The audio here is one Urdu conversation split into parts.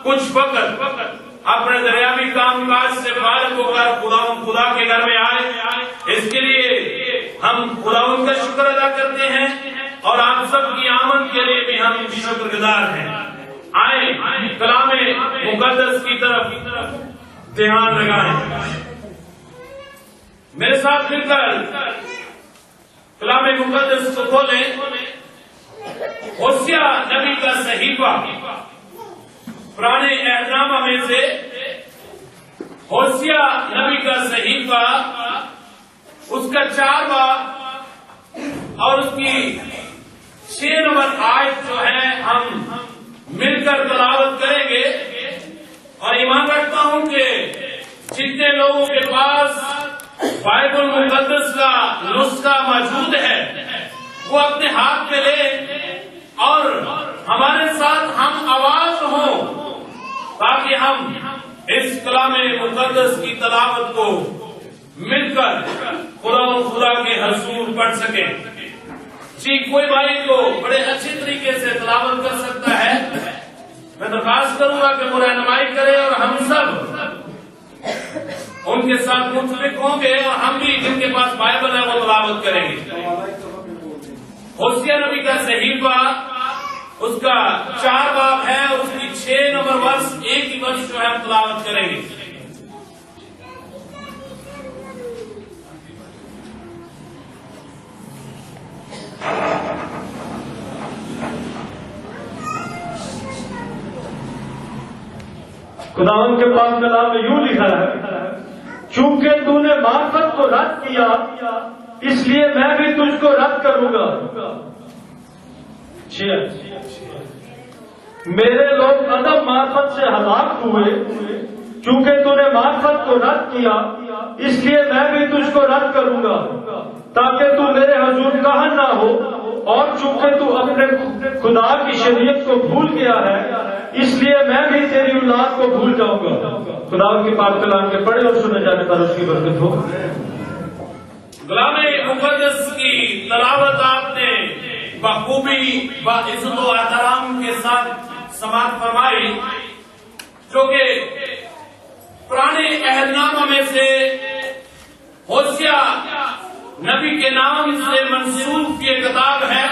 کچھ وقت اپنے دریاوی کام کاج سے فارغ ہو کر خدا کے گھر میں آئے، اس کے لیے ہم خداوند کا شکر ادا کرتے ہیں اور آپ سب کی آمد کے لیے بھی ہم شکر گزار ہیں۔ آئیں کلام مقدس کی طرف دھیان لگائیں، میرے ساتھ مل کر کلام مقدس کو کھولیں۔ ہوسیہ نبی کا صحیفہ، پرانے عہد نامہ میں سے ہوسیہ نبی کا صحیفہ، اس کا 4 باب اور اس کی 6 نمبر آیت جو ہے ہم مل کر تلاوت کریں گے، اور ایمان رکھتا ہوں کہ جتنے لوگوں کے پاس بائبل مقدس کا نسخہ موجود ہے وہ اپنے ہاتھ میں لے اور ہمارے ساتھ ہم آواز ہوں تاکہ ہم اس کلام مقدس کی تلاوت کو مل کر خدا کے حضور پڑھ سکیں۔ جی کوئی بھائی جو بڑے اچھے طریقے سے تلاوت کر سکتا ہے، میں درخواست کروں گا کہ وہ رہنمائی کرے اور ہم سب ان کے ساتھ متفق ہوں گے، اور ہم بھی جن کے پاس بائبل ہے وہ تلاوت کریں گے۔ ہوسیہ نبی کا صحیفہ، اس کا 4 باب ہے، اس کی 6 نمبر ورس، ایک ہی ورس جو ہے ہم تلاوت کریں گے۔ خداوند کے پاس کلام میں یوں لکھا ہے، چونکہ تو نے معرفت کو رد کیا اس لیے میں بھی تجھ کو رد کروں گا۔ میرے لوگ عدم معرفت سے ہلاک ہوئے، چونکہ تو نے معرفت کو رد کیا اس لیے میں بھی تجھ کو رد کروں گا، تاکہ تو میرے حضور کہن نہ ہو، اور چونکہ تو اپنے خدا کی شریعت کو بھول گیا ہے اس لیے میں بھی تیری اولاد کو بھول جاؤں گا۔ خدا کے پاک کلام کے پڑھے اور سنے جانے پر اس کی برکت ہو۔ کلام مقدس کی تلاوت آپ نے بخوبی عزت و احترام کے ساتھ سماعت فرمائی، جو کہ پرانے عہد نامہ میں سے ہوسیہ نبی کے نام سے منسوب یہ کتاب ہے۔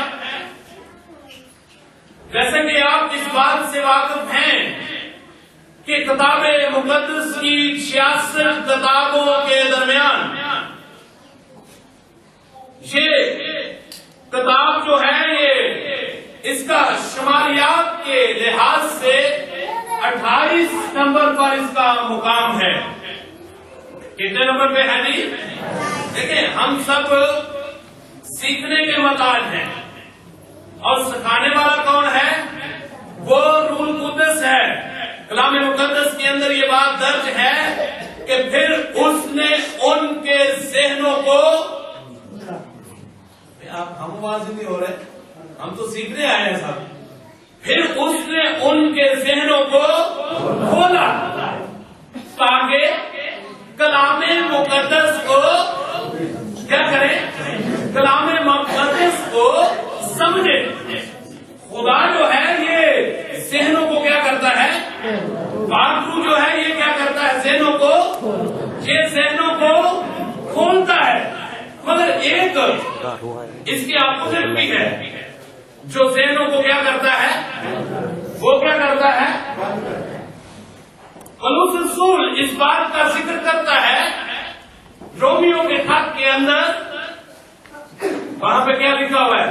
جیسے کہ آپ اس بات سے واقف ہیں کہ کتاب مقدس کی 66 کتابوں کے درمیان یہ کتاب جو ہے یہ اس کا شماریات کے لحاظ سے 28 نمبر پر اس کا مقام ہے۔ کتنے نمبر پہ ہے جی؟ دیکھیں ہم سب سیکھنے کے محتاج ہیں، اور سکھانے والا کون ہے؟ وہ روح القدس ہے۔ کلام مقدس کے اندر یہ بات درج ہے کہ پھر اس نے ان کے ذہنوں کو، ہم آواز نہیں ہو رہے، ہم تو سیکھنے آئے ہیں صاحب، پھر اس نے ان کے ذہنوں کو کھولا تاکہ کلام مقدس کو کیا کریں؟ کلام مقدس کو سمجھے۔ خدا جو ہے یہ ذہنوں کو کیا کرتا ہے؟ باغو جو ہے یہ کیا کرتا ہے؟ ذہنوں کو، یہ ذہنوں کو کھولتا ہے، مگر ایک اس کی اپوزٹ بھی ہے جو ذہنوں کو کیا کرتا ہے؟ وہ کیا کرتا ہے؟ پولس رسول اس بات کا ذکر کرتا ہے رومیوں کے خط کے اندر، وہاں پہ کیا لکھا ہوا ہے؟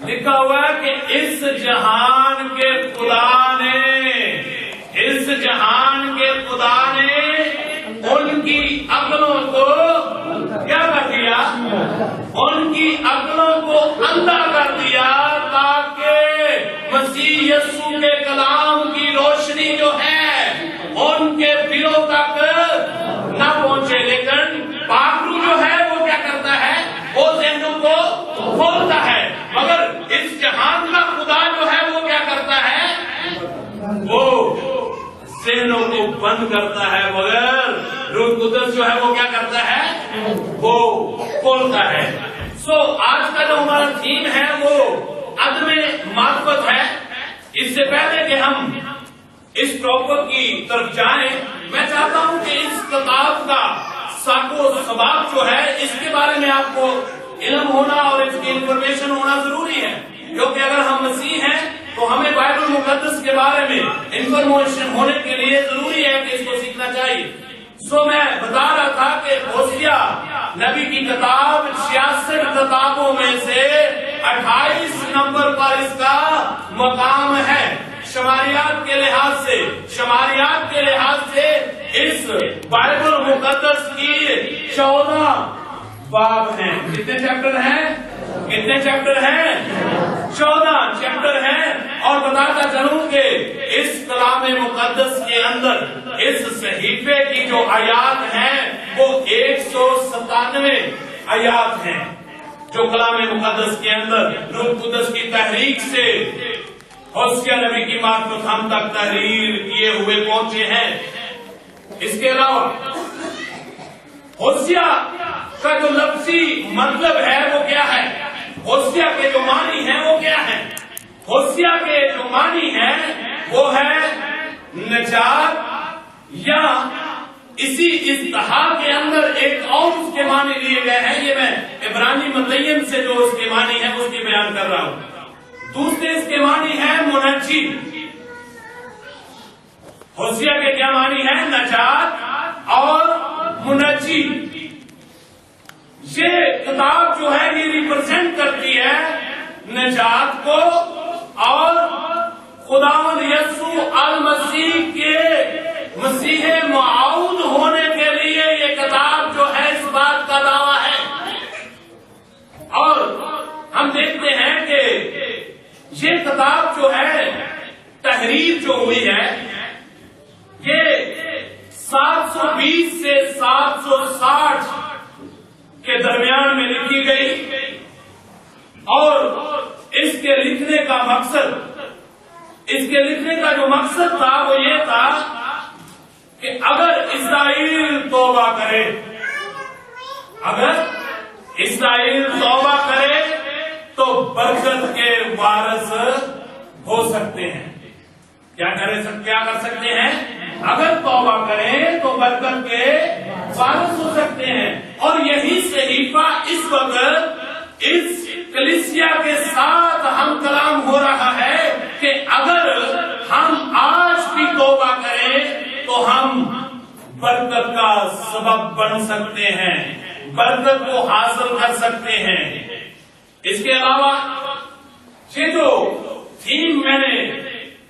لکھا ہوا ہے کہ اس جہان کے خدا نے ان کی عقلوں کو کیا کر دیا؟ ان کی عقلوں کو اندھا کر دیا تاکہ مسیح یسوع کے کلام کی روشنی جو ہے ان کے دلوں تک نہ پہنچے۔ لیکن پاکرو جو ہے وہ کیا کرتا ہے؟ وہ ذہنوں کو کھولتا ہے، مگر اس جہان کا خدا جو ہے وہ کیا کرتا ہے؟ وہ ذہنوں کو بند کرتا ہے، مگر روح القدس جو ہے وہ کیا کرتا ہے؟ وہ کھولتا ہے۔ آج کا جو ہمارا تھیم ہے وہ عدم معرفت ہے۔ اس سے پہلے کہ ہم اس ٹاپک کی طرف جائیں، میں چاہتا ہوں کہ اس کتاب کا ساق و سباق جو ہے اس کے بارے میں آپ کو علم ہونا اور اس کی انفارمیشن ہونا ضروری ہے، کیونکہ اگر ہم مسیح ہیں تو ہمیں بائبل مقدس کے بارے میں انفارمیشن ہونے کے لیے ضروری ہے کہ اس کو سیکھنا چاہیے۔ میں بتا رہا تھا کہ ہوسیا نبی کی کتاب 66 کتابوں میں سے 28 نمبر پر اس کا مقام ہے۔ شماریات کے لحاظ سے اس بائبل مقدس کی 14 باب ہیں۔ کتنے چیپٹر ہیں؟ 14 چیپٹر ہیں، اور بتاتا چلوں کہ اس کلام مقدس کے اندر اس صحیفے کی جو آیات ہیں وہ 197 آیات ہیں، جو کلام مقدس کے اندر روح القدس کی تحریک سے ہوسیا نبی کی معرفت ہم تک تحریر کیے ہوئے پہنچے ہیں۔ اس کے علاوہ ہوسیا کا جو لفظی مطلب ہے وہ کیا ہے؟ ہوسیا کے جو معنی ہیں وہ کیا ہے؟ ہوسیا کے جو معنی ہیں وہ ہے نجات، یا اسی اصطلاح کے اندر ایک اور اس کے معنی لیے گئے ہیں۔ یہ میں عبرانی متین سے جو اس کے معنی ہے اس کی بیان کر رہا ہوں۔ دوسرے اس کے معنی ہے منجی۔ ہوسیا کے کیا معنی ہے؟ نجات اور منجی۔ یہ کتاب جو ہے یہ ریپرزینٹ کرتی ہے نجات کو، اور خداوند یسوع المسیح کے مسیح موعود ہونے کے لیے یہ کتاب جو ہے اس بات کا دعویٰ ہے۔ اور ہم دیکھتے ہیں کہ یہ کتاب جو ہے تحریر جو ہوئی ہے یہ 720 سے 760 کے درمیان میں لکھی گئی، اور اس کے لکھنے کا جو مقصد تھا وہ یہ تھا کہ اگر اسرائیل توبہ کرے تو برکت کے وارث ہو سکتے ہیں۔ کیا کر سکتے ہیں؟ اگر توبہ کریں تو برکت کے وارث ہو سکتے ہیں۔ اور یہی صحیفہ اس وقت اس کلیسیا کے ساتھ ہم کلام ہو رہا ہے کہ اگر ہم آج بھی توبہ کریں تو ہم برکت کا سبب بن سکتے ہیں، برکت کو حاصل کر سکتے ہیں۔ اس کے علاوہ یہ جو تھیم میں نے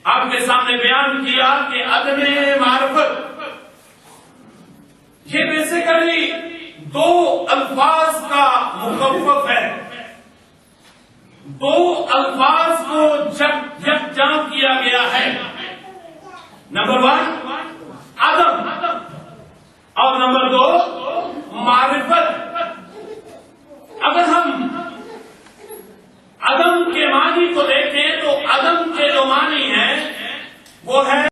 آپ کے سامنے بیان کیا کہ عدم معرفت، یہ بیسیکلی 2 الفاظ کا مخفف ہے۔ 2 الفاظ کو یکجا کیا گیا ہے۔